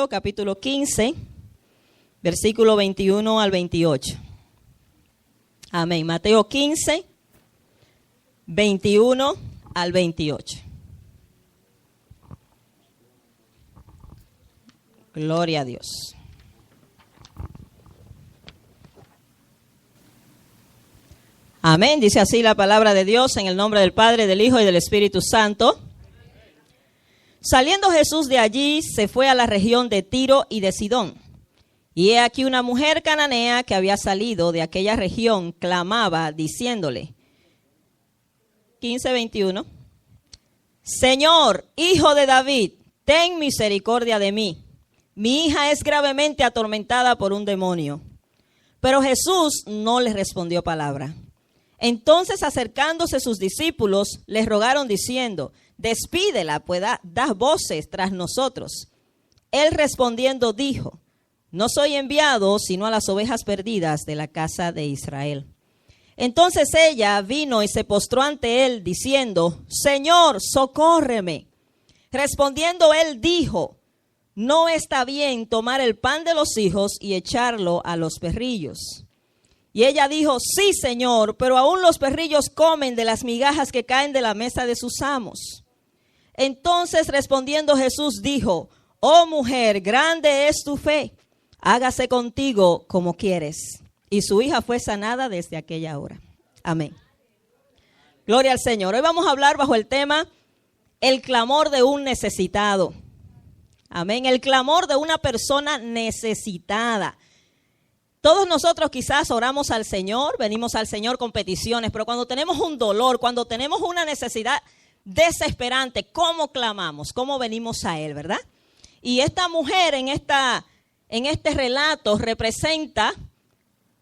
Mateo capítulo 15, versículo 21 al 28. Amén. Mateo 15, 21 al 28. Gloria a Dios. Amén. Dice así la palabra de Dios en el nombre del Padre, del Hijo y del Espíritu Santo. Saliendo Jesús de allí, se fue a la región de Tiro y de Sidón. Y he aquí una mujer cananea que había salido de aquella región, clamaba diciéndole, 15:21, Señor, Hijo de David, ten misericordia de mí. Mi hija es gravemente atormentada por un demonio. Pero Jesús no le respondió palabra. Entonces, acercándose sus discípulos, les rogaron diciendo, despídela, pues da voces tras nosotros. Él respondiendo dijo, no soy enviado sino a las ovejas perdidas de la casa de Israel. Entonces ella vino y se postró ante él diciendo, Señor, socórreme. Respondiendo él dijo, no está bien tomar el pan de los hijos y echarlo a los perrillos. Y ella dijo, sí, Señor, pero aún los perrillos comen de las migajas que caen de la mesa de sus amos. Entonces respondiendo Jesús dijo, oh mujer, grande es tu fe, hágase contigo como quieres. Y su hija fue sanada desde aquella hora. Amén. Gloria al Señor. Hoy vamos a hablar bajo el tema, el clamor de un necesitado. Amén. El clamor de una persona necesitada. Todos nosotros quizás oramos al Señor, venimos al Señor con peticiones, pero cuando tenemos un dolor, cuando tenemos una necesidad desesperante, ¿cómo clamamos? ¿Cómo venimos a Él, verdad? Y esta mujer en este relato representa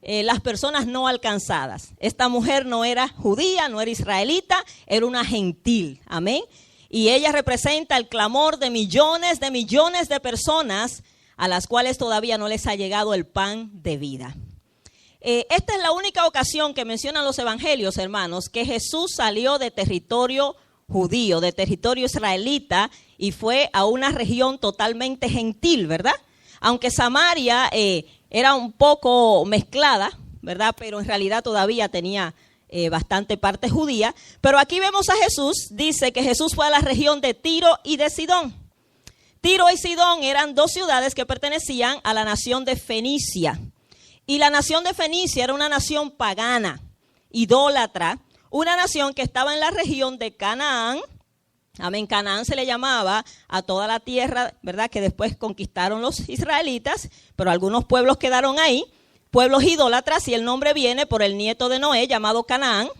las personas no alcanzadas. Esta mujer no era judía, no era israelita, era una gentil. Amén. Y ella representa el clamor de millones de personas a las cuales todavía no les ha llegado el pan de vida. Esta es la única ocasión que mencionan los evangelios, hermanos, que Jesús salió de territorio judío, de territorio israelita, y fue a una región totalmente gentil, ¿verdad? Aunque Samaria era un poco mezclada, ¿verdad? Pero en realidad todavía tenía bastante parte judía. Pero aquí vemos a Jesús, dice que Jesús fue a la región de Tiro y de Sidón. Tiro y Sidón eran dos ciudades que pertenecían a la nación de Fenicia. Y la nación de Fenicia era una nación pagana, idólatra, una nación que estaba en la región de Canaán. Amén. Canaán se le llamaba a toda la tierra, ¿verdad?, que después conquistaron los israelitas, pero algunos pueblos quedaron ahí, pueblos idólatras, y el nombre viene por el nieto de Noé llamado Canaán,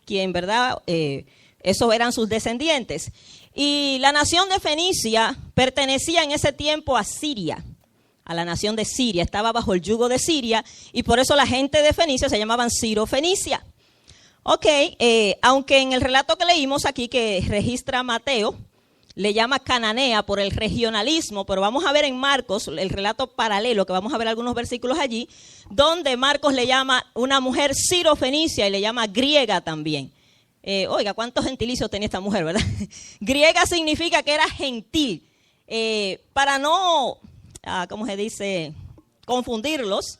quien, ¿verdad?, esos eran sus descendientes. Y la nación de Fenicia pertenecía en ese tiempo a Siria, a la nación de Siria, estaba bajo el yugo de Siria, y por eso la gente de Fenicia se llamaban Siro-Fenicia. Ok, aunque en el relato que leímos aquí que registra Mateo, le llama cananea por el regionalismo, pero vamos a ver en Marcos, el relato paralelo, que vamos a ver algunos versículos allí, donde Marcos le llama una mujer sirofenicia y le llama griega también. Oiga, cuántos gentilicios tenía esta mujer, ¿verdad? Griega significa que era gentil. Para no, ¿cómo se dice?, confundirlos.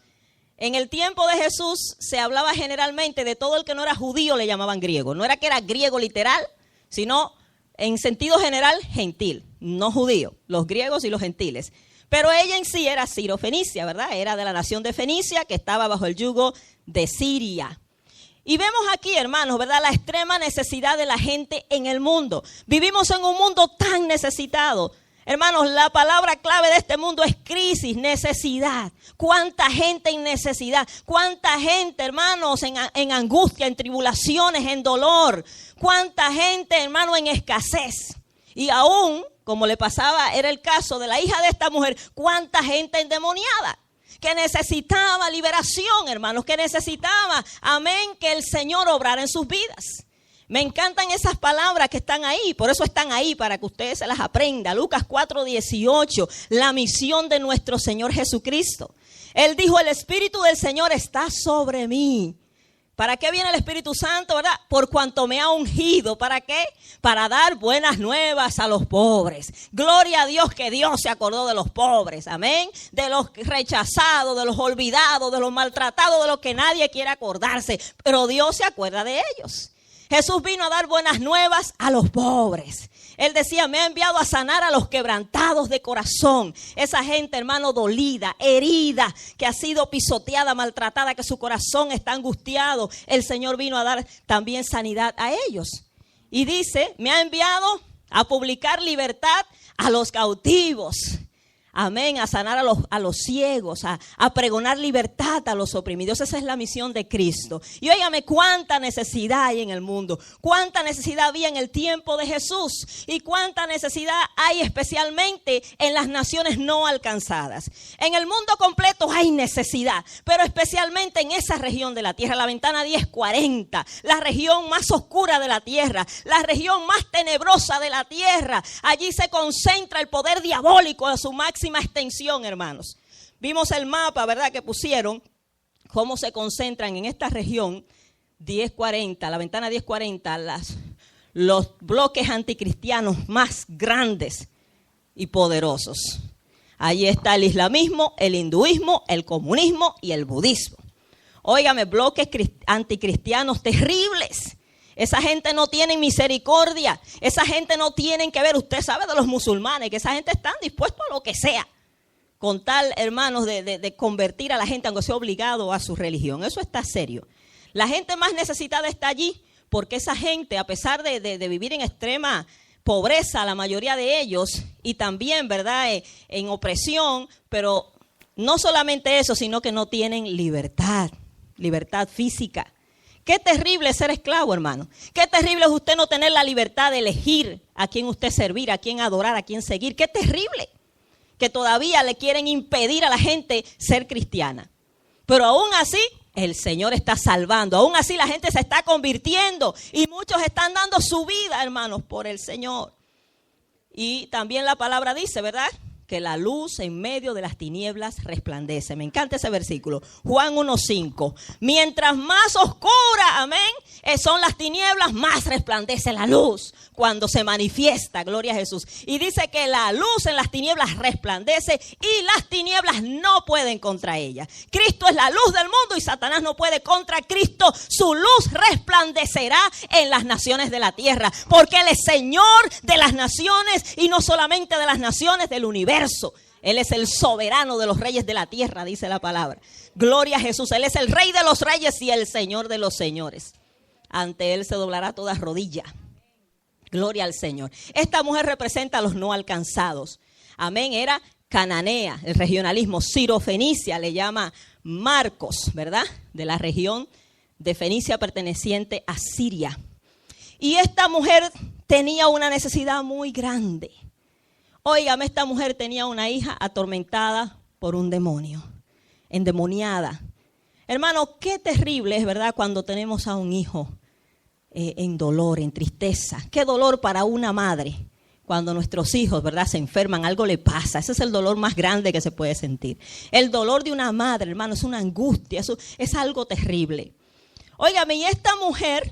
En el tiempo de Jesús se hablaba generalmente de todo el que no era judío, le llamaban griego. No era que era griego literal, sino en sentido general gentil, no judío, los griegos y los gentiles. Pero ella en sí era sirofenicia, ¿verdad? Era de la nación de Fenicia que estaba bajo el yugo de Siria. Y vemos aquí, hermanos, ¿verdad?, la extrema necesidad de la gente en el mundo. Vivimos en un mundo tan necesitado. Hermanos, la palabra clave de este mundo es crisis, necesidad. ¿Cuánta gente en necesidad? ¿Cuánta gente, hermanos, en angustia, en tribulaciones, en dolor? ¿Cuánta gente, hermano, en escasez? Y aún, como le pasaba, era el caso de la hija de esta mujer, ¿cuánta gente endemoniada? Que necesitaba liberación, hermanos, que necesitaba, amén, que el Señor obrara en sus vidas. Me encantan esas palabras que están ahí, por eso están ahí, para que ustedes se las aprendan. Lucas 4:18, la misión de nuestro Señor Jesucristo. Él dijo, el Espíritu del Señor está sobre mí. ¿Para qué viene el Espíritu Santo, verdad? Por cuanto me ha ungido. ¿Para qué? Para dar buenas nuevas a los pobres. Gloria a Dios que Dios se acordó de los pobres. Amén. De los rechazados, de los olvidados, de los maltratados, de los que nadie quiere acordarse. Pero Dios se acuerda de ellos. Jesús vino a dar buenas nuevas a los pobres. Él decía, me ha enviado a sanar a los quebrantados de corazón. Esa gente, hermano, dolida, herida, que ha sido pisoteada, maltratada, que su corazón está angustiado. El Señor vino a dar también sanidad a ellos. Y dice, me ha enviado a publicar libertad a los cautivos. Amén, a sanar a los ciegos, a pregonar libertad a los oprimidos. Esa es la misión de Cristo. Y óigame, cuánta necesidad hay en el mundo, cuánta necesidad había en el tiempo de Jesús y cuánta necesidad hay especialmente en las naciones no alcanzadas. En el mundo completo hay necesidad, pero especialmente en esa región de la tierra, la ventana 1040, la región más oscura de la tierra, la región más tenebrosa de la tierra. Allí se concentra el poder diabólico a su máxima extensión, hermanos. Vimos el mapa, ¿verdad?, que pusieron, cómo se concentran en esta región 1040, la ventana 1040, los bloques anticristianos más grandes y poderosos. Allí está el islamismo, el hinduismo, el comunismo y el budismo. Óigame, bloques anticristianos terribles. Esa gente no tiene misericordia. Esa gente no tiene que ver. Usted sabe de los musulmanes, que esa gente están dispuestos a lo que sea. Con tal, hermanos, de convertir a la gente, aunque sea obligado a su religión. Eso está serio. La gente más necesitada está allí, porque esa gente, a pesar de vivir en extrema pobreza, la mayoría de ellos, y también, ¿verdad?, en opresión, pero no solamente eso, sino que no tienen libertad física. Qué terrible es ser esclavo, hermano. Qué terrible es usted no tener la libertad de elegir a quién usted servir, a quién adorar, a quién seguir. Qué terrible que todavía le quieren impedir a la gente ser cristiana. Pero aún así, el Señor está salvando. Aún así, la gente se está convirtiendo y muchos están dando su vida, hermanos, por el Señor. Y también la palabra dice, ¿verdad?, que la luz en medio de las tinieblas resplandece. Me encanta ese versículo. Juan 1:5. Mientras más oscura, amén, son las tinieblas, más resplandece la luz cuando se manifiesta, gloria a Jesús. Y dice que la luz en las tinieblas resplandece y las tinieblas no pueden contra ella. Cristo es la luz del mundo y Satanás no puede contra Cristo. Su luz resplandecerá en las naciones de la tierra, porque Él es Señor de las naciones y no solamente de las naciones del universo. Él es el soberano de los reyes de la tierra, dice la palabra. Gloria a Jesús. Él es el Rey de los reyes y el Señor de los señores. Ante Él se doblará toda rodilla. Gloria al Señor. Esta mujer representa a los no alcanzados. Amén. Era cananea, el regionalismo. Ciro-Fenicia le llama Marcos, ¿verdad?, de la región de Fenicia perteneciente a Siria. Y esta mujer tenía una necesidad muy grande. Óigame, esta mujer tenía una hija atormentada por un demonio, endemoniada. Hermano, qué terrible es, ¿verdad?, cuando tenemos a un hijo en dolor, en tristeza. Qué dolor para una madre cuando nuestros hijos, ¿verdad?, se enferman, algo le pasa. Ese es el dolor más grande que se puede sentir. El dolor de una madre, hermano, es una angustia, eso es algo terrible. Óigame, y esta mujer,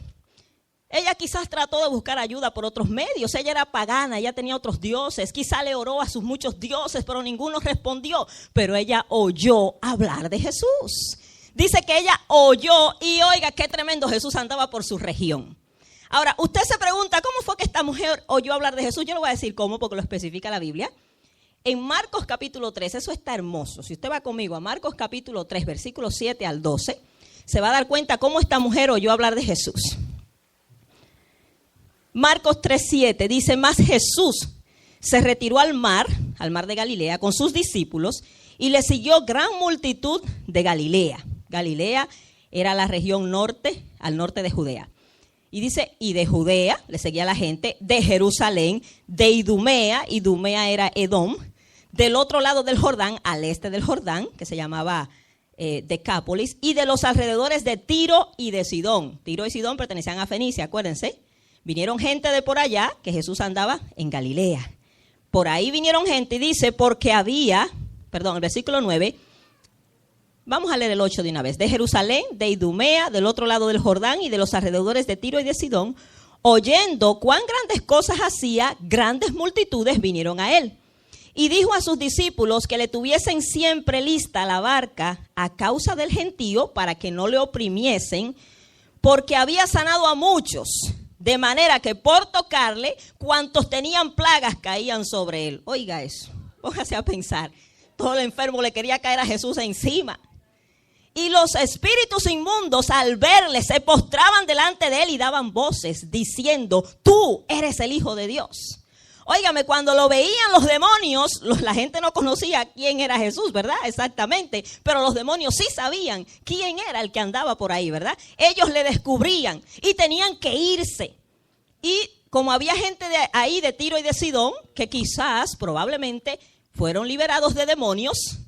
ella quizás trató de buscar ayuda por otros medios. Ella era pagana, ella tenía otros dioses. Quizá le oró a sus muchos dioses, pero ninguno respondió. Pero ella oyó hablar de Jesús. Dice que ella oyó y oiga, qué tremendo, Jesús andaba por su región. Ahora, usted se pregunta, ¿cómo fue que esta mujer oyó hablar de Jesús? Yo le voy a decir cómo, porque lo especifica la Biblia. En Marcos capítulo 3, eso está hermoso. Si usted va conmigo a Marcos capítulo 3, versículos 7 al 12, se va a dar cuenta cómo esta mujer oyó hablar de Jesús. Marcos 3:7 dice, mas Jesús se retiró al mar de Galilea, con sus discípulos, y le siguió gran multitud de Galilea. Galilea era la región norte, al norte de Judea. Y dice, y de Judea, le seguía la gente, de Jerusalén, de Idumea, Idumea era Edom, del otro lado del Jordán, al este del Jordán, que se llamaba Decápolis, y de los alrededores de Tiro y de Sidón. Tiro y Sidón pertenecían a Fenicia, acuérdense. Vinieron gente de por allá, que Jesús andaba en Galilea. Por ahí vinieron gente y dice, porque había, el versículo 9, Vamos a leer el 8 de una vez. De Jerusalén, de Idumea, del otro lado del Jordán y de los alrededores de Tiro y de Sidón, oyendo cuán grandes cosas hacía, grandes multitudes vinieron a él. Y dijo a sus discípulos que le tuviesen siempre lista la barca a causa del gentío para que no le oprimiesen, porque había sanado a muchos, de manera que por tocarle, cuantos tenían plagas caían sobre él. Oiga eso, póngase a pensar. Todo el enfermo le quería caer a Jesús encima. Y los espíritus inmundos al verle se postraban delante de él y daban voces diciendo, tú eres el Hijo de Dios. Óigame, cuando lo veían los demonios, la gente no conocía quién era Jesús, ¿verdad? Exactamente, pero los demonios sí sabían quién era el que andaba por ahí, ¿verdad? Ellos le descubrían y tenían que irse. Y como había gente de ahí de Tiro y de Sidón, que quizás, probablemente, fueron liberados de demonios,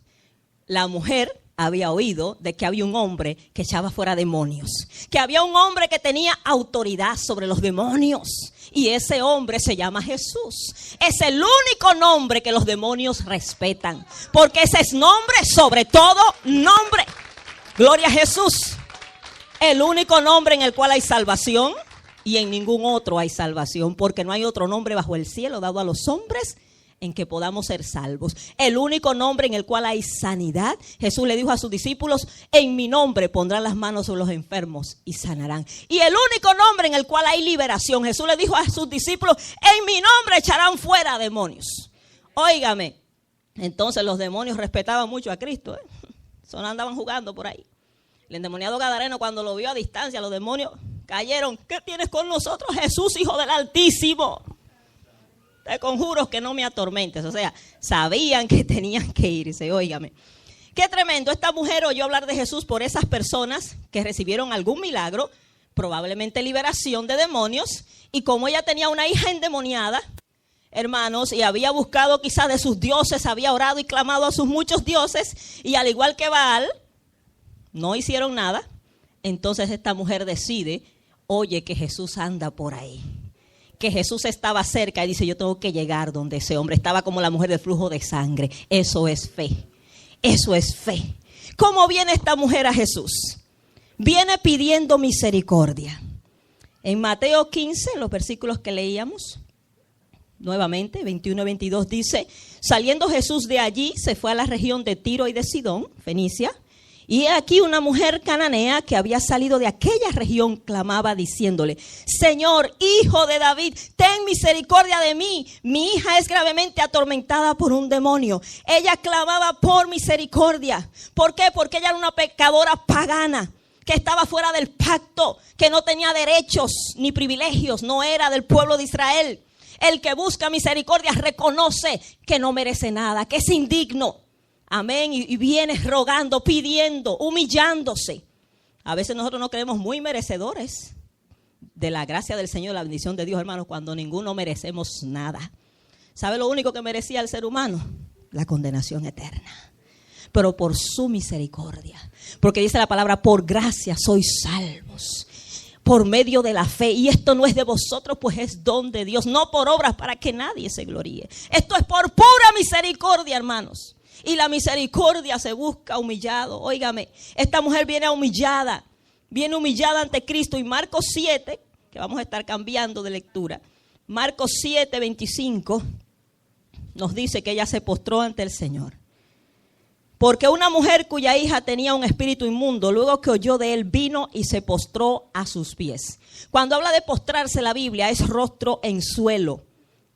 la mujer había oído de que había un hombre que echaba fuera demonios, que había un hombre que tenía autoridad sobre los demonios, y ese hombre se llama Jesús. Es el único nombre que los demonios respetan, porque ese es nombre sobre todo nombre. Gloria a Jesús. El único nombre en el cual hay salvación, y en ningún otro hay salvación, porque no hay otro nombre bajo el cielo dado a los hombres en que podamos ser salvos. El único nombre en el cual hay sanidad. Jesús le dijo a sus discípulos, en mi nombre pondrán las manos sobre los enfermos y sanarán. Y el único nombre en el cual hay liberación. Jesús le dijo a sus discípulos, en mi nombre echarán fuera demonios. Óigame, entonces los demonios respetaban mucho a Cristo, Solo andaban jugando por ahí. El endemoniado gadareno, cuando lo vio a distancia, los demonios cayeron. ¿Qué tienes con nosotros, Jesús, Hijo del Altísimo? Te conjuro que no me atormentes. O sea, sabían que tenían que irse. Óigame, qué tremendo. Esta mujer oyó hablar de Jesús por esas personas que recibieron algún milagro, probablemente liberación de demonios. Y como ella tenía una hija endemoniada, hermanos, y había buscado quizás de sus dioses, había orado y clamado a sus muchos dioses, y al igual que Baal, no hicieron nada. Entonces esta mujer decide, oye, que Jesús anda por ahí, que Jesús estaba cerca, y dice, yo tengo que llegar donde ese hombre. Estaba como la mujer del flujo de sangre. Eso es fe. Eso es fe. ¿Cómo viene esta mujer a Jesús? Viene pidiendo misericordia. En Mateo 15, los versículos que leíamos, nuevamente, 21 y 22, dice, saliendo Jesús de allí, se fue a la región de Tiro y de Sidón, Fenicia. Y aquí una mujer cananea que había salido de aquella región clamaba diciéndole, Señor, Hijo de David, ten misericordia de mí. Mi hija es gravemente atormentada por un demonio. Ella clamaba por misericordia. ¿Por qué? Porque ella era una pecadora pagana, que estaba fuera del pacto, que no tenía derechos ni privilegios, no era del pueblo de Israel. El que busca misericordia reconoce que no merece nada, que es indigno. Amén, y viene rogando, pidiendo, humillándose. A veces nosotros nos creemos muy merecedores de la gracia del Señor, la bendición de Dios, hermanos, cuando ninguno merecemos nada. ¿Sabe lo único que merecía el ser humano? La condenación eterna. Pero por su misericordia, porque dice la palabra, por gracia sois salvos, por medio de la fe. Y esto no es de vosotros, pues es don de Dios, no por obras para que nadie se gloríe. Esto es por pura misericordia, hermanos. Y la misericordia se busca humillado. Óigame, esta mujer viene humillada ante Cristo. Y Marcos 7, que vamos a estar cambiando de lectura, Marcos 7, 25, nos dice que ella se postró ante el Señor. Porque una mujer cuya hija tenía un espíritu inmundo, luego que oyó de él, vino y se postró a sus pies. Cuando habla de postrarse la Biblia, es rostro en suelo.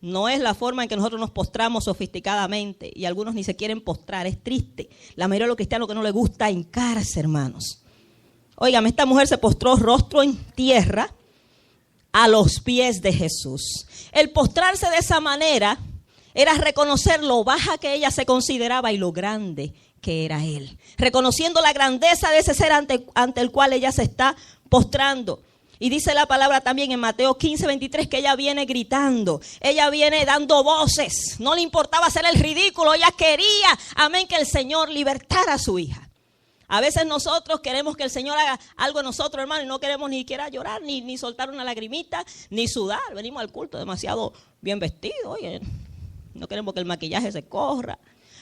No es la forma en que nosotros nos postramos sofisticadamente, y algunos ni se quieren postrar. Es triste. La mayoría de los cristianos que no les gusta hincarse, hermanos. Óigame, esta mujer se postró rostro en tierra a los pies de Jesús. El postrarse de esa manera era reconocer lo baja que ella se consideraba y lo grande que era él. Reconociendo la grandeza de ese ser ante el cual ella se está postrando. Y dice la palabra también en Mateo 15, 23 que ella viene gritando, ella viene dando voces, no le importaba hacer el ridículo, ella quería, amén, que el Señor libertara a su hija. A veces nosotros queremos que el Señor haga algo en nosotros, hermano, y no queremos ni siquiera llorar, ni soltar una lagrimita, ni sudar. Venimos al culto demasiado bien vestidos, oye, no queremos que el maquillaje se corra,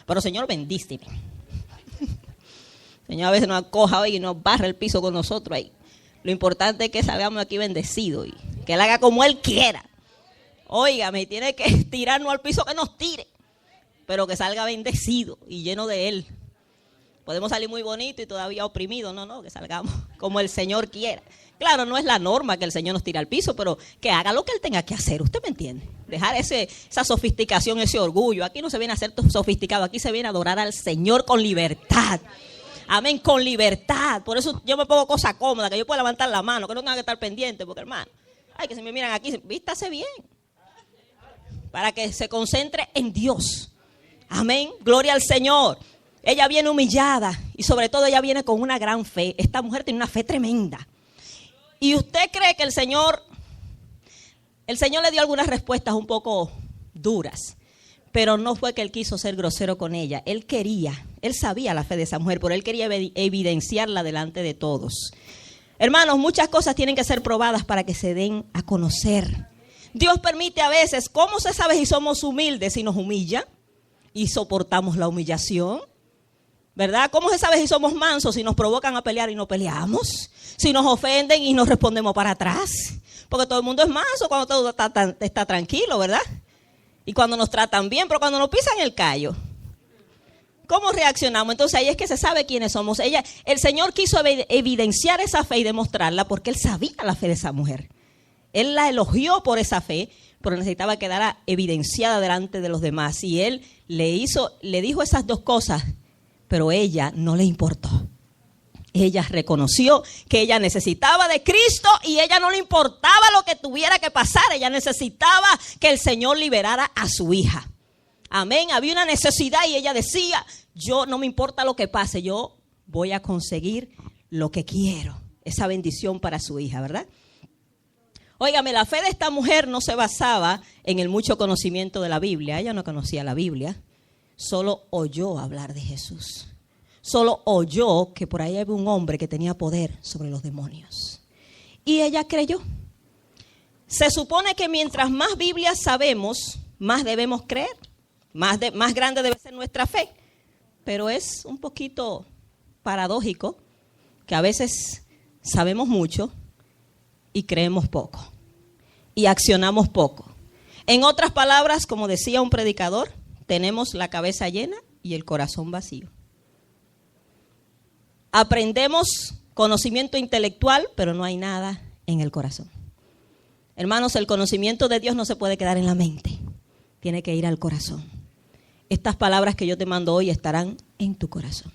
pero Señor, bendíceme. El Señor a veces nos acoja hoy y nos barra el piso con nosotros ahí. Lo importante es que salgamos aquí bendecidos y que Él haga como Él quiera. Óigame, tiene que tirarnos al piso, que nos tire, pero que salga bendecido y lleno de Él. Podemos salir muy bonito y todavía oprimido. No, que salgamos como el Señor quiera. Claro, no es la norma que el Señor nos tire al piso, pero que haga lo que Él tenga que hacer. ¿Usted me entiende? Dejar esa sofisticación, ese orgullo. Aquí no se viene a ser sofisticado, aquí se viene a adorar al Señor con libertad. Amén, con libertad. Por eso yo me pongo cosas cómodas, que yo pueda levantar la mano, que no tenga que estar pendiente, porque hermano, ay, que se me miran aquí, vístase bien. Para que se concentre en Dios. Amén, gloria al Señor. Ella viene humillada y sobre todo ella viene con una gran fe. Esta mujer tiene una fe tremenda. Y usted cree que el Señor le dio algunas respuestas un poco duras, pero no fue que Él quiso ser grosero con ella. Él sabía la fe de esa mujer, pero Él quería evidenciarla delante de todos. Hermanos, muchas cosas tienen que ser probadas para que se den a conocer. Dios permite a veces, ¿cómo se sabe si somos humildes? Si nos humilla y soportamos la humillación. ¿Verdad? ¿Cómo se sabe si somos mansos? Si nos provocan a pelear y no peleamos. Si nos ofenden y nos respondemos para atrás. Porque todo el mundo es manso cuando todo está tranquilo, ¿verdad? Y cuando nos tratan bien, pero cuando nos pisan el callo, ¿cómo reaccionamos? Entonces ahí es que se sabe quiénes somos. El Señor quiso evidenciar esa fe y demostrarla porque Él sabía la fe de esa mujer. Él la elogió por esa fe, pero necesitaba quedar evidenciada delante de los demás. Y Él le dijo esas dos cosas, pero ella no le importó. Ella reconoció que ella necesitaba de Cristo y ella no le importaba lo que tuviera que pasar. Ella necesitaba que el Señor liberara a su hija. Amén. Había una necesidad y ella decía, yo no me importa lo que pase, yo voy a conseguir lo que quiero. Esa bendición para su hija, ¿verdad? Óigame, la fe de esta mujer no se basaba en el mucho conocimiento de la Biblia. Ella no conocía la Biblia. Solo oyó hablar de Jesús. Solo oyó que por ahí había un hombre que tenía poder sobre los demonios. Y ella creyó. Se supone que mientras más Biblia sabemos, más debemos creer. Más grande debe ser nuestra fe. Pero es un poquito paradójico que a veces sabemos mucho y creemos poco. Y accionamos poco. En otras palabras, como decía un predicador, tenemos la cabeza llena y el corazón vacío. Aprendemos conocimiento intelectual, pero no hay nada en el corazón. Hermanos, el conocimiento de Dios no se puede quedar en la mente. Tiene que ir al corazón. Estas palabras que yo te mando hoy estarán en tu corazón.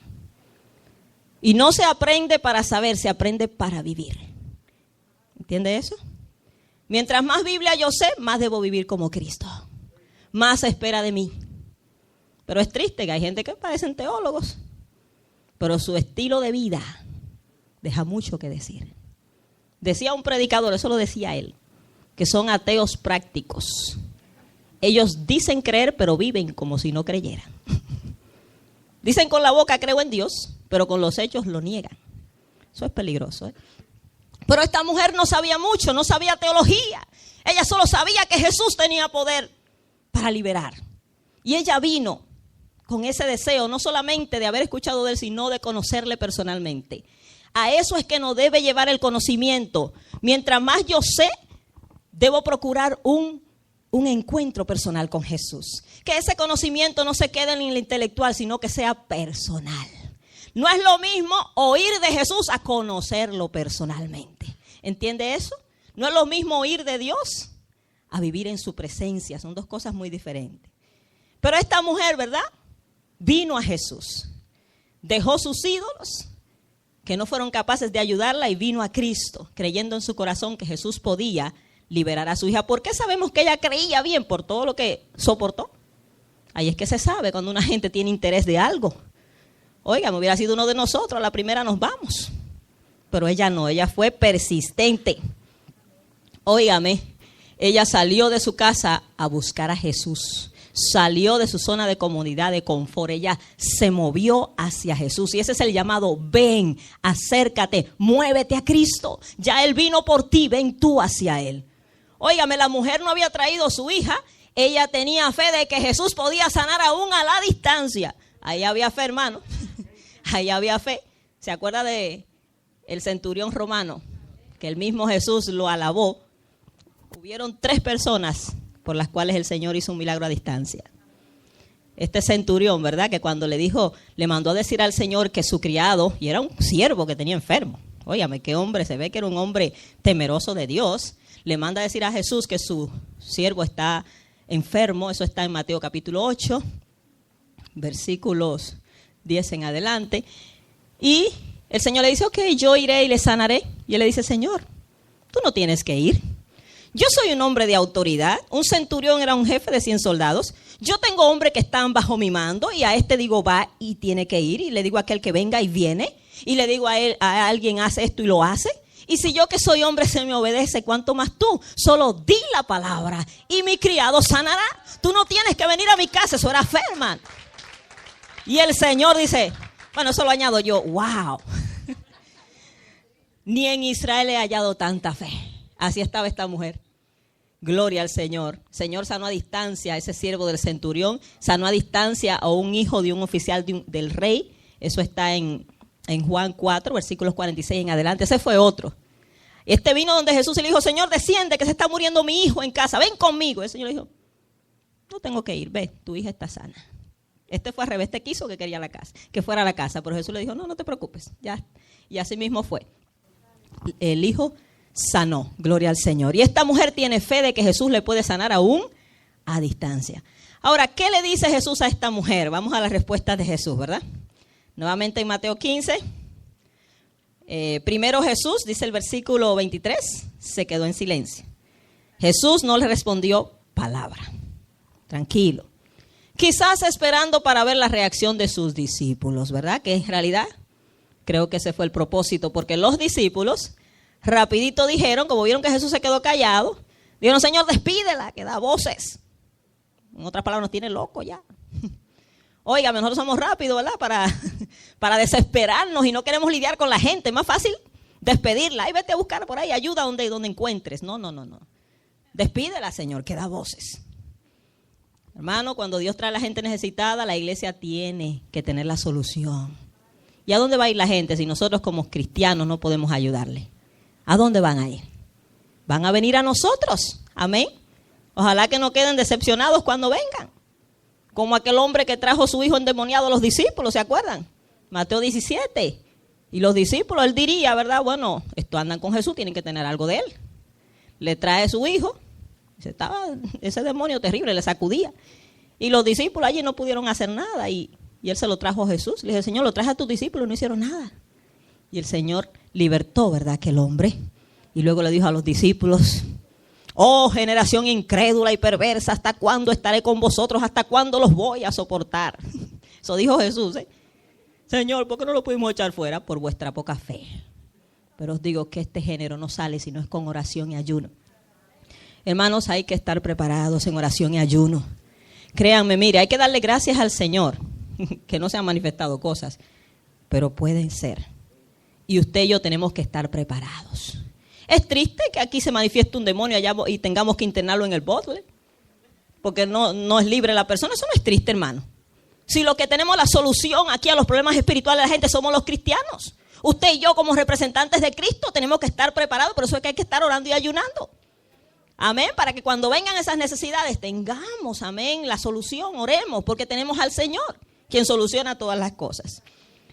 Y no se aprende para saber, se aprende para vivir. ¿Entiende eso? Mientras más Biblia yo sé, más debo vivir como Cristo. Más se espera de mí. Pero es triste que hay gente que parecen teólogos, pero su estilo de vida deja mucho que decir. Decía un predicador, eso lo decía él, que son ateos prácticos. Ellos dicen creer, pero viven como si no creyeran. Dicen con la boca creo en Dios, pero con los hechos lo niegan. Eso es peligroso, ¿eh? Pero esta mujer no sabía mucho, no sabía teología. Ella solo sabía que Jesús tenía poder para liberar. Y ella vino con ese deseo, no solamente de haber escuchado de él, sino de conocerle personalmente. A eso es que nos debe llevar el conocimiento. Mientras más yo sé, debo procurar un encuentro personal con Jesús. Que ese conocimiento no se quede en lo intelectual, sino que sea personal. No es lo mismo oír de Jesús a conocerlo personalmente. ¿Entiende eso? No es lo mismo oír de Dios a vivir en su presencia. Son dos cosas muy diferentes. Pero esta mujer, ¿verdad? Vino a Jesús. Dejó sus ídolos que no fueron capaces de ayudarla y vino a Cristo, creyendo en su corazón que Jesús podía liberar a su hija. ¿Por qué sabemos que ella creía bien? Por todo lo que soportó. Ahí es que se sabe cuando una gente tiene interés de algo. Oiga, me hubiera sido uno de nosotros, a la primera nos vamos. Pero ella no, ella fue persistente. Óigame, ella salió de su casa a buscar a Jesús. Salió de su zona de comodidad, de confort. Ella se movió hacia Jesús. Y ese es el llamado, ven, acércate, muévete a Cristo. Ya Él vino por ti, ven tú hacia Él. Óigame, la mujer no había traído a su hija. Ella tenía fe de que Jesús podía sanar aún a la distancia. Ahí había fe, hermano. Ahí había fe. ¿Se acuerda de el centurión romano? Que el mismo Jesús lo alabó. Hubieron 3 personas por las cuales el Señor hizo un milagro a distancia. Este centurión, ¿verdad? Que cuando le mandó a decir al Señor que su criado, y era un siervo que tenía enfermo. Óigame, qué hombre, se ve que era un hombre temeroso de Dios. Le manda a decir a Jesús que su siervo está enfermo. Eso está en Mateo capítulo 8, versículos 10 en adelante. Y el Señor le dice, ok, yo iré y le sanaré. Y él le dice, Señor, tú no tienes que ir. Yo soy un hombre de autoridad. Un centurión era un jefe de 100 soldados. Yo tengo hombres que están bajo mi mando y a este digo va y tiene que ir. Y le digo a aquel que venga y viene. Y le digo a alguien hace esto y lo hace. Y si yo que soy hombre se me obedece, ¿cuánto más tú? Solo di la palabra y mi criado sanará. Tú no tienes que venir a mi casa, eso era fe, hermano. Y el Señor dice, bueno, eso lo añado yo, wow. Ni en Israel he hallado tanta fe. Así estaba esta mujer. Gloria al Señor. El Señor sanó a distancia a ese siervo del centurión. Sanó a distancia a un hijo de un oficial del rey. Eso está en Juan 4, versículos 46 en adelante. Ese fue otro. Este vino donde Jesús y le dijo, Señor, desciende que se está muriendo mi hijo en casa. Ven conmigo. El Señor le dijo, no tengo que ir. Ve, tu hija está sana. Este fue al revés. Este quiso que fuera a la casa. Pero Jesús le dijo, no te preocupes. Ya. Y así mismo fue. El hijo sanó, gloria al Señor. Y esta mujer tiene fe de que Jesús le puede sanar aún a distancia. Ahora, ¿qué le dice Jesús a esta mujer? Vamos a las respuestas de Jesús, ¿verdad? Nuevamente en Mateo 15. Primero Jesús, dice el versículo 23, se quedó en silencio. Jesús no le respondió palabra. Tranquilo. Quizás esperando para ver la reacción de sus discípulos, ¿verdad? Que en realidad creo que ese fue el propósito, porque los discípulos rapidito dijeron, como vieron que Jesús se quedó callado, dijeron, Señor, despídela, que da voces. En otras palabras, nos tiene loco ya. Óigame, nosotros somos rápidos, ¿verdad? Para desesperarnos y no queremos lidiar con la gente. Es más fácil despedirla. Ahí vete a buscar por ahí ayuda donde encuentres. No. Despídela, Señor, que da voces. Hermano, cuando Dios trae a la gente necesitada, la iglesia tiene que tener la solución. ¿Y a dónde va a ir la gente si nosotros como cristianos no podemos ayudarle? ¿A dónde van a ir? Van a venir a nosotros. Amén. Ojalá que no queden decepcionados cuando vengan. Como aquel hombre que trajo a su hijo endemoniado a los discípulos, ¿se acuerdan? Mateo 17. Y los discípulos, él diría, ¿verdad? Bueno, estos andan con Jesús, tienen que tener algo de él. Le trae a su hijo. Ese demonio terrible, le sacudía. Y los discípulos allí no pudieron hacer nada. Y él se lo trajo a Jesús. Le dice, Señor, lo traje a tus discípulos, no hicieron nada. Y el Señor libertó, ¿verdad?, aquel hombre. Y luego le dijo a los discípulos, oh, generación incrédula y perversa, ¿hasta cuándo estaré con vosotros? ¿Hasta cuándo los voy a soportar? Eso dijo Jesús, ¿eh? Señor, ¿por qué no lo pudimos echar fuera? Por vuestra poca fe. Pero os digo que este género no sale si no es con oración y ayuno. Hermanos, hay que estar preparados en oración y ayuno. Créanme, mire, hay que darle gracias al Señor, que no se han manifestado cosas, pero pueden ser. Y usted y yo tenemos que estar preparados. Es triste que aquí se manifieste un demonio allá y tengamos que internarlo en el botle, porque no es libre la persona. Eso no es triste, hermano. Si lo que tenemos la solución aquí a los problemas espirituales de la gente somos los cristianos. Usted y yo como representantes de Cristo tenemos que estar preparados, por eso es que hay que estar orando y ayunando. Amén, para que cuando vengan esas necesidades tengamos, amén, la solución, oremos, porque tenemos al Señor, quien soluciona todas las cosas.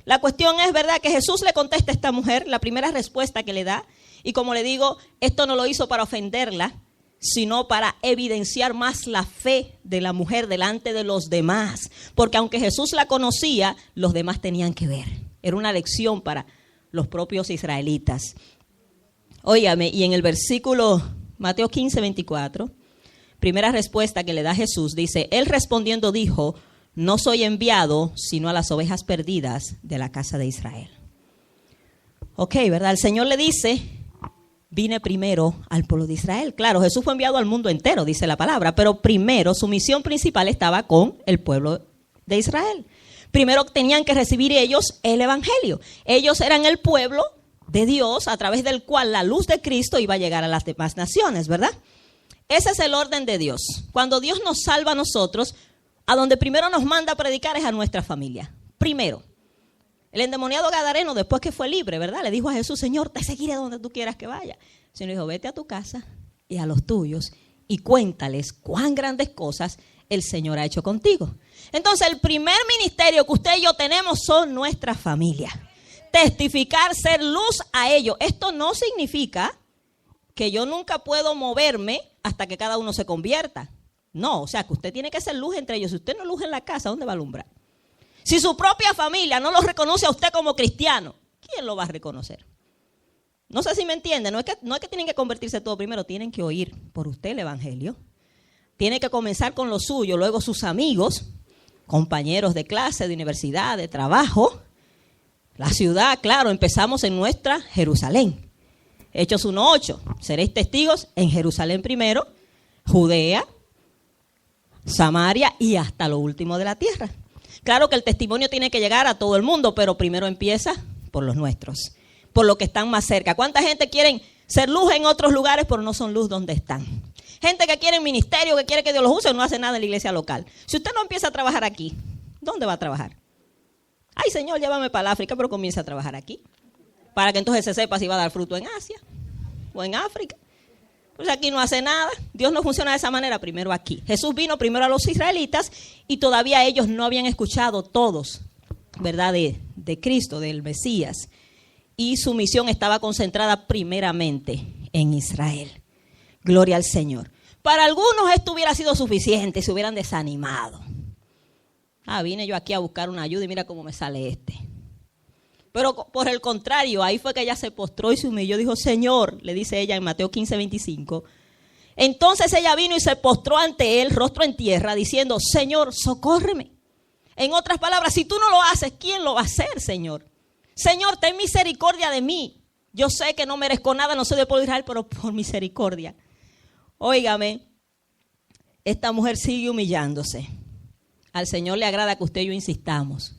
La cuestión es, ¿verdad?, que Jesús le contesta a esta mujer, la primera respuesta que le da, y como le digo, esto no lo hizo para ofenderla, sino para evidenciar más la fe de la mujer delante de los demás. Porque aunque Jesús la conocía, los demás tenían que ver. Era una lección para los propios israelitas. Óigame, y en el versículo Mateo 15, 24, primera respuesta que le da Jesús, dice, él respondiendo dijo, no soy enviado sino a las ovejas perdidas de la casa de Israel. Ok, ¿verdad? El Señor le dice, vine primero al pueblo de Israel. Claro, Jesús fue enviado al mundo entero, dice la palabra, pero primero su misión principal estaba con el pueblo de Israel. Primero tenían que recibir ellos el evangelio. Ellos eran el pueblo de Dios a través del cual la luz de Cristo iba a llegar a las demás naciones, ¿verdad? Ese es el orden de Dios. Cuando Dios nos salva a nosotros, a donde primero nos manda a predicar es a nuestra familia. Primero. El endemoniado gadareno, después que fue libre, ¿verdad? Le dijo a Jesús, Señor, te seguiré donde tú quieras que vaya. El Señor dijo, vete a tu casa y a los tuyos y cuéntales cuán grandes cosas el Señor ha hecho contigo. Entonces, el primer ministerio que usted y yo tenemos son nuestras familias. Testificar, ser luz a ellos. Esto no significa que yo nunca puedo moverme hasta que cada uno se convierta. No, o sea, que usted tiene que ser luz entre ellos. Si usted no es luz en la casa, ¿dónde va a alumbrar? Si su propia familia no lo reconoce a usted como cristiano, ¿quién lo va a reconocer? No sé si me entienden. No es que tienen que convertirse todo primero, tienen que oír por usted el evangelio. Tiene que comenzar con lo suyo, luego sus amigos, compañeros de clase, de universidad, de trabajo. La ciudad, claro, empezamos en nuestra Jerusalén. Hechos 1:8, seréis testigos en Jerusalén primero, Judea, Samaria y hasta lo último de la tierra. Claro que el testimonio tiene que llegar a todo el mundo, pero primero empieza por los nuestros, por los que están más cerca. ¿Cuánta gente quieren ser luz en otros lugares, pero no son luz donde están? Gente que quiere ministerio, que quiere que Dios los use, no hace nada en la iglesia local. Si usted no empieza a trabajar aquí, ¿dónde va a trabajar? Ay, Señor, llévame para el África, pero comienza a trabajar aquí. Para que entonces se sepa si va a dar fruto en Asia o en África. Pues aquí no hace nada. Dios no funciona de esa manera, primero aquí. Jesús vino primero a los israelitas y todavía ellos no habían escuchado todos, ¿verdad? De Cristo, del Mesías. Y su misión estaba concentrada primeramente en Israel. Gloria al Señor. Para algunos esto hubiera sido suficiente, se hubieran desanimado. Vine yo aquí a buscar una ayuda y mira cómo me sale este. Pero por el contrario, ahí fue que ella se postró y se humilló. Dijo, Señor, le dice ella en Mateo 15:25. Entonces ella vino y se postró ante él, rostro en tierra, diciendo, Señor, socórreme. En otras palabras, si tú no lo haces, ¿quién lo va a hacer, Señor? Señor, ten misericordia de mí. Yo sé que no merezco nada, no soy del pueblo de Israel, pero por misericordia. Óigame, esta mujer sigue humillándose. Al Señor le agrada que usted y yo insistamos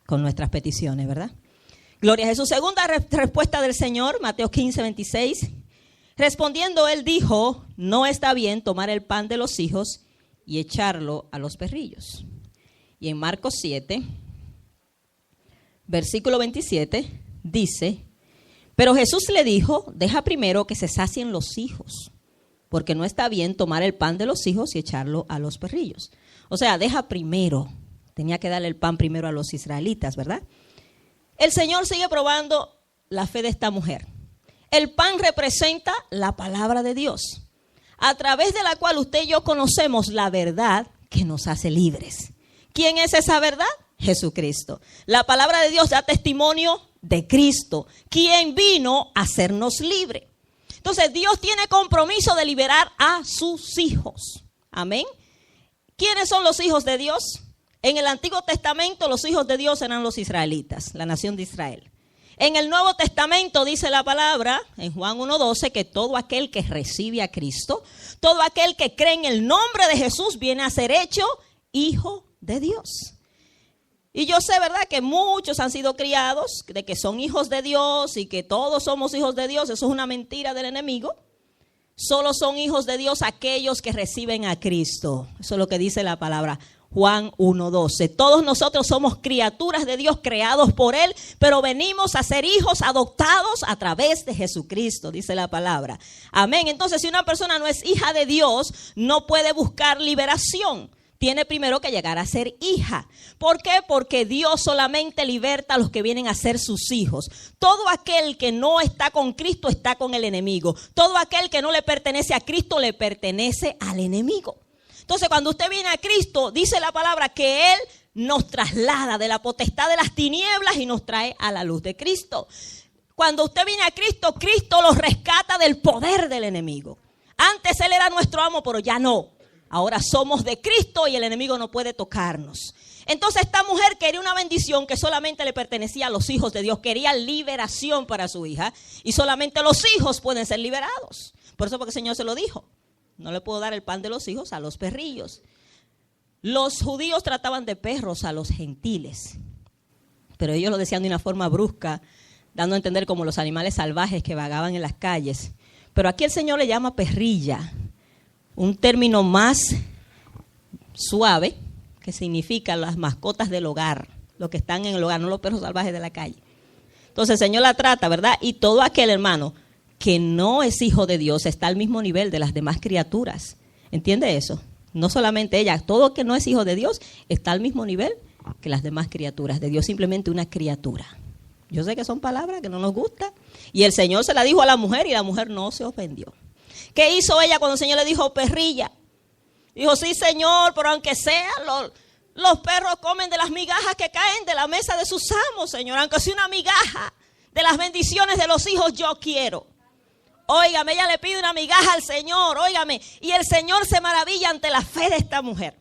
con nuestras peticiones, ¿verdad? Gloria a Jesús. Segunda respuesta del Señor, Mateo 15:26. Respondiendo él dijo, no está bien tomar el pan de los hijos y echarlo a los perrillos. Y en Marcos 7, versículo 27, dice, pero Jesús le dijo, deja primero que se sacien los hijos, porque no está bien tomar el pan de los hijos y echarlo a los perrillos. O sea, deja primero. Tenía que darle el pan primero a los israelitas, ¿verdad? El Señor sigue probando la fe de esta mujer. El pan representa la palabra de Dios, a través de la cual usted y yo conocemos la verdad que nos hace libres. ¿Quién es esa verdad? Jesucristo. La palabra de Dios da testimonio de Cristo, quien vino a hacernos libres. Entonces, Dios tiene compromiso de liberar a sus hijos. Amén. ¿Quiénes son los hijos de Dios? En el Antiguo Testamento los hijos de Dios eran los israelitas, la nación de Israel. En el Nuevo Testamento dice la palabra, en Juan 1:12, que todo aquel que recibe a Cristo, todo aquel que cree en el nombre de Jesús viene a ser hecho hijo de Dios. Y yo sé, ¿verdad?, que muchos han sido criados de que son hijos de Dios y que todos somos hijos de Dios. Eso es una mentira del enemigo. Solo son hijos de Dios aquellos que reciben a Cristo. Eso es lo que dice la palabra. Juan 1:12. Todos nosotros somos criaturas de Dios creados por Él, pero venimos a ser hijos adoptados a través de Jesucristo, dice la palabra. Amén. Entonces, si una persona no es hija de Dios, no puede buscar liberación. Tiene primero que llegar a ser hija. ¿Por qué? Porque Dios solamente liberta a los que vienen a ser sus hijos. Todo aquel que no está con Cristo está con el enemigo. Todo aquel que no le pertenece a Cristo le pertenece al enemigo. Entonces, cuando usted viene a Cristo, dice la palabra que Él nos traslada de la potestad de las tinieblas y nos trae a la luz de Cristo. Cuando usted viene a Cristo, Cristo los rescata del poder del enemigo. Antes Él era nuestro amo, pero ya no. Ahora somos de Cristo y el enemigo no puede tocarnos. Entonces esta mujer quería una bendición que solamente le pertenecía a los hijos de Dios. Quería liberación para su hija y solamente los hijos pueden ser liberados. Por eso porque el Señor se lo dijo. No le puedo dar el pan de los hijos a los perrillos. Los judíos trataban de perros a los gentiles, pero ellos lo decían de una forma brusca, dando a entender como los animales salvajes que vagaban en las calles. Pero aquí el Señor le llama perrilla, un término más suave que significa las mascotas del hogar. los que están en el hogar, no los perros salvajes de la calle. Entonces el Señor la trata, ¿verdad? Y todo aquel hermano que no es hijo de Dios está al mismo nivel de las demás criaturas. ¿Entiende eso? No solamente ella, todo que no es hijo de Dios está al mismo nivel que las demás criaturas de Dios, simplemente una criatura. Yo sé que son palabras que no nos gustan. Y el Señor se la dijo a la mujer y la mujer no se ofendió. ¿Qué hizo ella cuando el Señor le dijo perrilla? Dijo, sí, Señor, pero aunque sea, los perros comen de las migajas que caen de la mesa de sus amos, Señor. Aunque sea una migaja de las bendiciones de los hijos, yo quiero. Óigame, ella le pide una migaja al Señor, óigame. Y el Señor se maravilla ante la fe de esta mujer.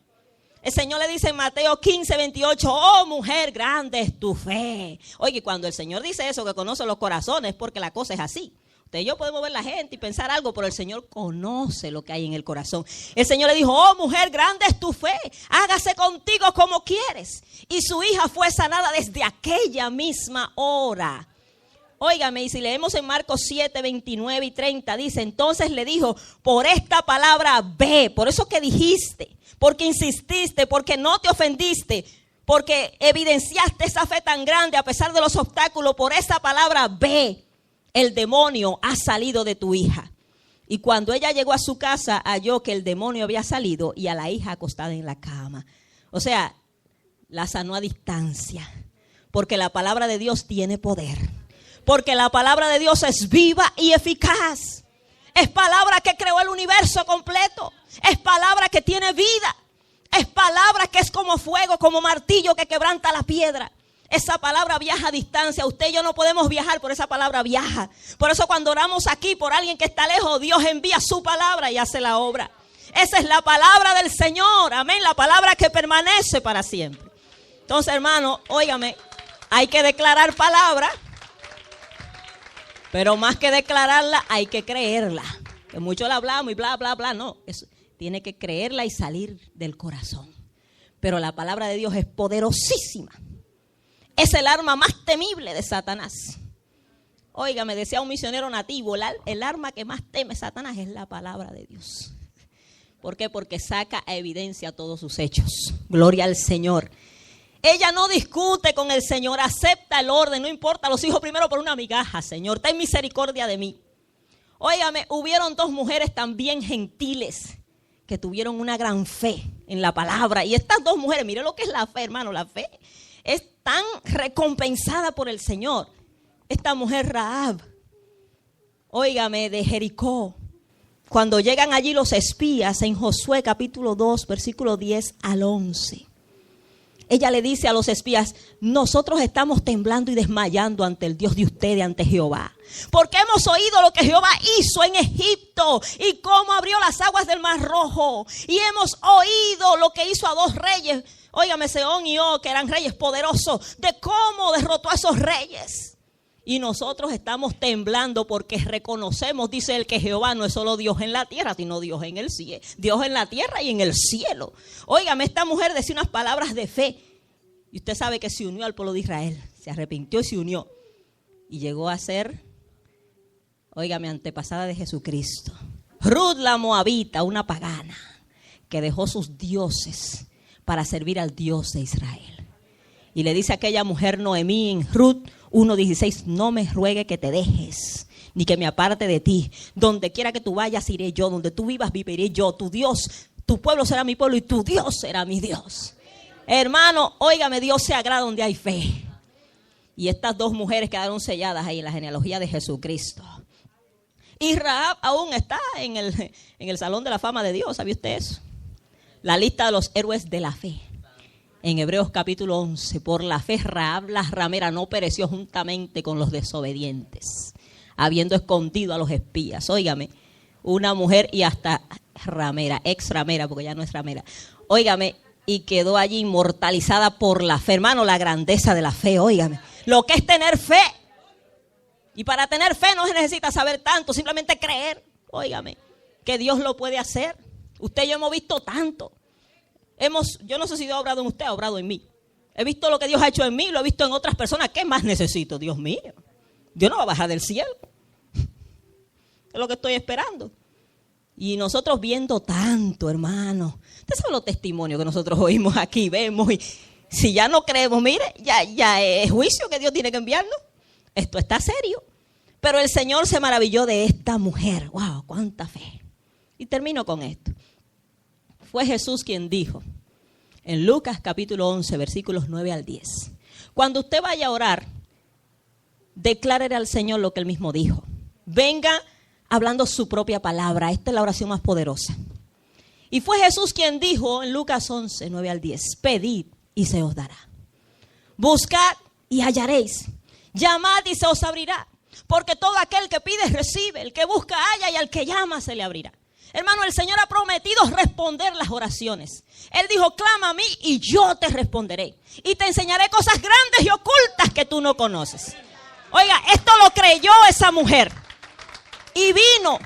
El Señor le dice en Mateo 15, 28, oh mujer, grande es tu fe. Oye, cuando el Señor dice eso, que conoce los corazones, es porque la cosa es así. Usted y yo podemos ver la gente y pensar algo, pero el Señor conoce lo que hay en el corazón. El Señor le dijo, oh mujer, grande es tu fe, hágase contigo como quieres. Y su hija fue sanada desde aquella misma hora. Óigame, y si leemos en Marcos 7, 29 y 30, dice, entonces le dijo, por esta palabra ve, por eso que dijiste, porque insististe, porque no te ofendiste, porque evidenciaste esa fe tan grande a pesar de los obstáculos, por esa palabra ve, el demonio ha salido de tu hija. Y cuando ella llegó a su casa, halló que el demonio había salido y a la hija acostada en la cama. O sea, la sanó a distancia, porque la palabra de Dios tiene poder. Porque la palabra de Dios es viva y eficaz. Es palabra que creó el universo completo. Es palabra que tiene vida. Es palabra que es como fuego, como martillo que quebranta la piedra. Esa palabra viaja a distancia. Usted y yo no podemos viajar, pero esa palabra viaja. Por eso cuando oramos aquí por alguien que está lejos, Dios envía su palabra y hace la obra. Esa es la palabra del Señor. Amén. La palabra que permanece para siempre. Entonces, hermano, óigame, hay que declarar palabra. Pero más que declararla, hay que creerla. Que mucho la hablamos y bla, bla, bla. No, eso, tiene que creerla y salir del corazón. Pero la palabra de Dios es poderosísima. Es el arma más temible de Satanás. Oiga, me decía un misionero nativo, el arma que más teme Satanás es la palabra de Dios. ¿Por qué? Porque saca a evidencia todos sus hechos. Gloria al Señor. Ella no discute con el Señor, acepta el orden, no importa, los hijos primero por una migaja, Señor, ten misericordia de mí. Óigame, hubieron dos mujeres también gentiles que tuvieron una gran fe en la palabra. Y estas dos mujeres, mire lo que es la fe, hermano, la fe es tan recompensada por el Señor. Esta mujer Rahab, óigame, de Jericó, cuando llegan allí los espías en Josué capítulo 2, versículo 10 al 11. Ella le dice a los espías, nosotros estamos temblando y desmayando ante el Dios de ustedes, ante Jehová. Porque hemos oído lo que Jehová hizo en Egipto y cómo abrió las aguas del Mar Rojo. Y hemos oído lo que hizo a dos reyes, óigame, Sehón y Og, que eran reyes poderosos, de cómo derrotó a esos reyes. Y nosotros estamos temblando porque reconocemos, dice él, que Jehová no es solo Dios en la tierra, sino Dios en el cielo. Dios en la tierra y en el cielo. Óigame, esta mujer decía unas palabras de fe. Y usted sabe que se unió al pueblo de Israel. Se arrepintió y se unió. Y llegó a ser, óigame, antepasada de Jesucristo. Ruth la moabita, una pagana, que dejó sus dioses para servir al Dios de Israel. Y le dice a aquella mujer Noemí en Ruth 1:16, no me ruegue que te dejes, ni que me aparte de ti. Donde quiera que tú vayas, iré yo. Donde tú vivas, viviré yo. Tu Dios, tu pueblo será mi pueblo y tu Dios será mi Dios. Hermano, óigame, Dios se agrada donde hay fe. Y estas dos mujeres quedaron selladas ahí en la genealogía de Jesucristo. Y Rahab aún está en el Salón de la Fama de Dios. ¿Sabía usted eso? La lista de los héroes de la fe. En Hebreos capítulo 11, por la fe Rahab la ramera no pereció juntamente con los desobedientes, habiendo escondido a los espías. Óigame, una mujer y hasta ramera, ex ramera, porque ya no es ramera. Óigame, y quedó allí inmortalizada por la fe. Hermano, la grandeza de la fe, óigame. Lo que es tener fe. Y para tener fe no se necesita saber tanto, simplemente creer, óigame, que Dios lo puede hacer. Usted y yo hemos visto tanto. Yo no sé si Dios ha obrado en usted, ha obrado en mí. He visto lo que Dios ha hecho en mí, lo he visto en otras personas. ¿Qué más necesito, Dios mío? Dios no va a bajar del cielo. Es lo que estoy esperando. Y nosotros viendo tanto, hermano. Usted sabe los testimonios que nosotros oímos aquí, vemos. Si ya no creemos, mire, ya es juicio que Dios tiene que enviarnos. Esto está serio. Pero el Señor se maravilló de esta mujer. ¡Wow! ¡Cuánta fe! Y termino con esto. Fue Jesús quien dijo en Lucas capítulo 11, versículos 9 al 10. Cuando usted vaya a orar, declárele al Señor lo que Él mismo dijo. Venga hablando su propia palabra. Esta es la oración más poderosa. Y fue Jesús quien dijo en Lucas 11, 9 al 10. Pedid y se os dará. Buscad y hallaréis. Llamad y se os abrirá. Porque todo aquel que pide recibe. El que busca halla y al que llama se le abrirá. Hermano, el Señor ha prometido responder las oraciones. Él dijo, clama a mí y yo te responderé. Y te enseñaré cosas grandes y ocultas que tú no conoces. Oiga, esto lo creyó esa mujer. Y vino.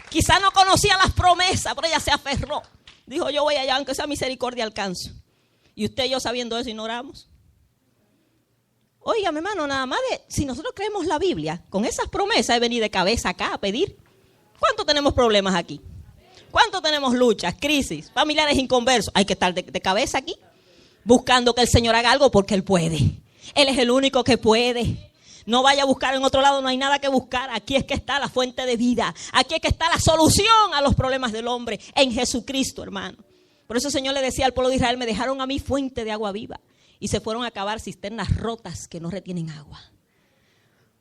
Quizá no conocía las promesas, pero ella se aferró. Dijo, yo voy allá, aunque sea misericordia alcanzo. Y usted y yo sabiendo eso ignoramos. Oiga, mi hermano, nada más si nosotros creemos la Biblia, con esas promesas de venir de cabeza acá a pedir. ¿Cuánto tenemos problemas aquí? ¿Cuánto tenemos luchas, crisis, familiares inconversos? Hay que estar de cabeza aquí, buscando que el Señor haga algo porque Él puede. Él es el único que puede. No vaya a buscar en otro lado, no hay nada que buscar. Aquí es que está la fuente de vida. Aquí es que está la solución a los problemas del hombre, en Jesucristo, hermano. Por eso el Señor le decía al pueblo de Israel, me dejaron a mí fuente de agua viva. Y se fueron a cavar cisternas rotas que no retienen agua.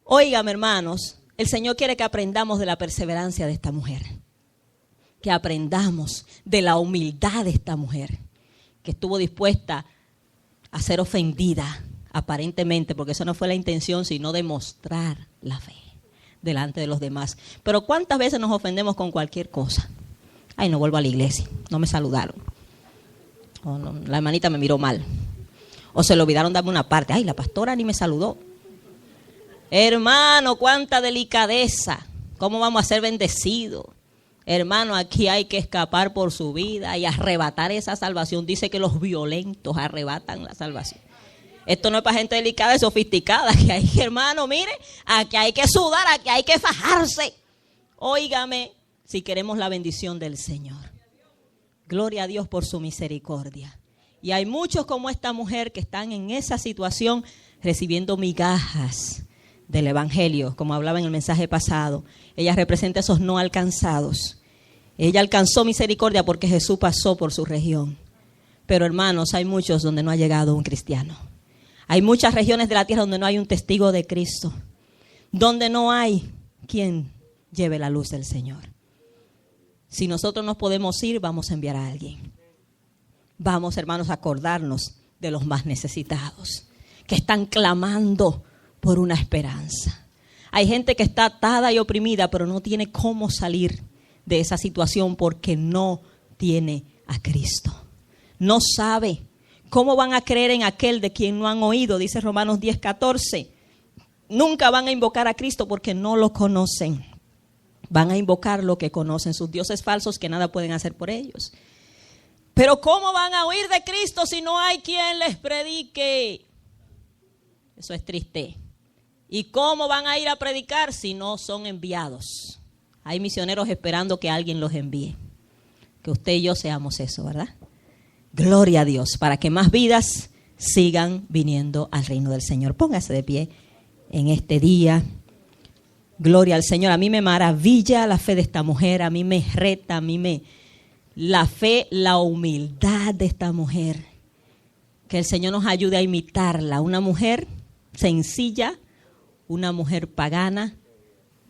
Óigame, hermanos, el Señor quiere que aprendamos de la perseverancia de esta mujer. Que aprendamos de la humildad de esta mujer. Que estuvo dispuesta a ser ofendida, aparentemente, porque eso no fue la intención, sino demostrar la fe delante de los demás. Pero ¿cuántas veces nos ofendemos con cualquier cosa? Ay, no vuelvo a la iglesia, no me saludaron. Oh, no, la hermanita me miró mal. O se le olvidaron darme una parte. Ay, la pastora ni me saludó. Hermano, cuánta delicadeza. ¿Cómo vamos a ser bendecidos? Hermano, aquí hay que escapar por su vida y arrebatar esa salvación. Dice que los violentos arrebatan la salvación. Esto no es para gente delicada y sofisticada. Aquí hay, hermano, mire, aquí hay que sudar, aquí hay que fajarse. Óigame, si queremos la bendición del Señor. Gloria a Dios por su misericordia. Y hay muchos como esta mujer que están en esa situación recibiendo migajas del evangelio, como hablaba en el mensaje pasado. Ella representa a esos no alcanzados. Ella alcanzó misericordia porque Jesús pasó por su región. Pero hermanos, hay muchos donde no ha llegado un cristiano. Hay muchas regiones de la tierra donde no hay un testigo de Cristo. Donde no hay quien lleve la luz del Señor. Si nosotros nos podemos ir, vamos a enviar a alguien. Vamos, hermanos, a acordarnos de los más necesitados, que están clamando por una esperanza. Hay gente que está atada y oprimida, pero no tiene cómo salir de esa situación porque no tiene a Cristo. No sabe cómo van a creer en aquel de quien no han oído, dice Romanos 10:14. Nunca van a invocar a Cristo porque no lo conocen. Van a invocar lo que conocen, sus dioses falsos que nada pueden hacer por ellos. Pero ¿cómo van a oír de Cristo si no hay quien les predique? Eso es triste. ¿Y cómo van a ir a predicar si no son enviados? Hay misioneros esperando que alguien los envíe. Que usted y yo seamos eso, ¿verdad? Gloria a Dios, para que más vidas sigan viniendo al reino del Señor. Póngase de pie en este día. Gloria al Señor. A mí me maravilla la fe de esta mujer, a mí me reta, la fe, la humildad de esta mujer. Que el Señor nos ayude a imitarla. Una mujer sencilla, una mujer pagana,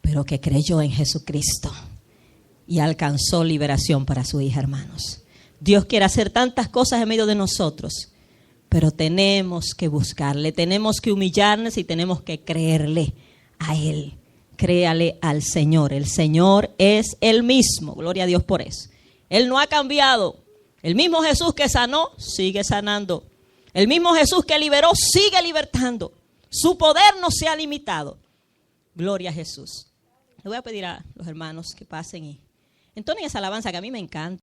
pero que creyó en Jesucristo y alcanzó liberación para su hija, hermanos. Dios quiere hacer tantas cosas en medio de nosotros, pero tenemos que buscarle, tenemos que humillarnos y tenemos que creerle a Él. Créale al Señor. El Señor es el mismo. Gloria a Dios por eso. Él no ha cambiado. El mismo Jesús que sanó, sigue sanando. El mismo Jesús que liberó, sigue libertando. Su poder no se ha limitado. Gloria a Jesús. Le voy a pedir a los hermanos que pasen y entonen esa alabanza que a mí me encanta.